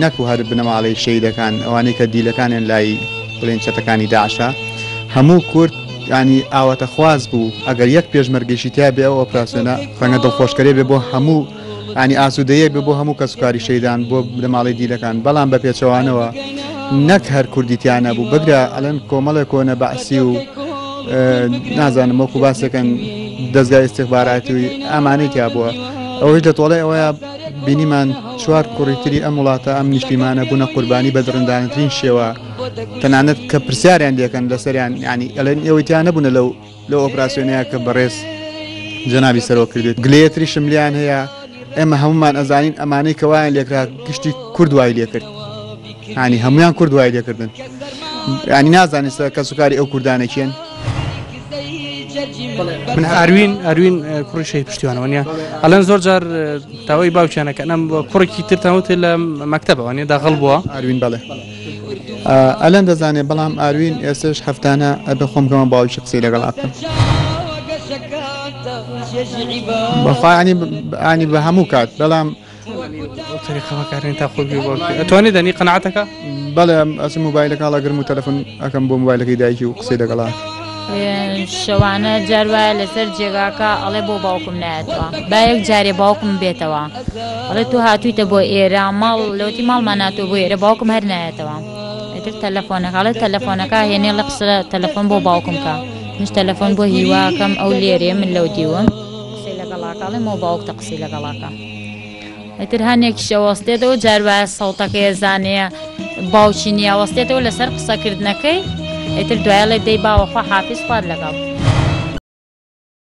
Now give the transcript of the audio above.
نەکو هەر بنەماڵەی شەیدەکان ئەوانەی کە دیلەکانیان لای بڵێن چەتەکانی داعشە هەموو کورد ینی ئاواتە خواز بوو ئەگەر یەک پێشمەرگێکی تیا بێ ئەو ئۆپراسیۆنە فەنگە دڵخۆشکەرێ بێ بۆ هەموو ینی ئاسوودەیە بێ بۆ هەموو کەسوکاری شەیدان بۆ بنەماڵی دیلەکان بەڵام بە پێچەوانەوە نەک هەر کوردیتیانە بوو بگرە ئەلەن کۆمەڵێک کۆنە بەعسی و نازانم وەکو باسەکەن دەستگای استخباراتی و ئەمانەی تیا بووە ئەوەش دەتۆڵێ ئەوەیە بینیمان چوار کوڕیتری ئەم وڵاتە ئەم نیشتیمانە بوونە قوربانی بە درڕندانترین شێوە تەنانەت کە پرسیاریان دێکەن لەسەریان ینی ئەلێن ئێوەیان نەبوونە لەو ئۆپراسیۆنەیە کە بەڕێز جەنابی سەرۆ کردێت گلەیەتری شملیان هەیە ئێمە هەمومان ئەزانین ئەمانەی کەوایان لێکرا گشتی کورد وای لێکرد ینی هەمویان کورد وای لێکردن ینی نازانێت کە سوکاری ئەو کوردانێکیان من ئاروین کوڕی شەید پشتیوانەوە نیە ئەلەن زۆر جار تاوای باوکیانەکە ئەم کوڕێکی ترتەوتێ لە مەکتەبەوە داخڵ بووە ئاروین بەڵێ ئەلەن دەزانێت بەڵام ئاروین ئێستش هەفتانە ئەبێ خۆمگەمە باوکی قسەی لەگەڵ بکەم بەخوانی بە هەموو کات بەڵام تاریخەکارین تا خۆی ئەتوانێت دەنی قەنەعەتەکە بەڵێ ئەس مۆبایلەکە لەگرم و تەلەفۆن ئەەکەم بۆ مۆبایلەکەی دایکی و قسەی لەگەڵا شەوانە جاروایە لەسەر جێگاکە ئەڵێ بۆ باوکم نایەتەوە باەک جارێ باوکم بێتەوە ئەڵێ تو هاتوویتە بۆ ئێرە ماڵ لەوتی ماڵمان ناتوە بۆ ئێرە باوکم هەر نایەتەوە ئێتر تەلەفۆنەکەڵێت تەلەفۆنەکە هێنێ لە قسە تەلەفۆن بۆ باوکم کە منش تەلەفۆن بۆ هیواکەم ئەو لێرێ من لەو دیوم قسەی لەگەڵاکەڵێ مۆ باوکتە قسەی لەگەڵاکە ئەتر هەنێکی شەوەستێتەوە جاروایە سەڵتەکە ێزانەیە باوکی نییە وەستێتەوە لەسەر قسەکردنەکەی ئیتر دوایڵێ دەی باوەخوا حافیز خوارد لەگەڵ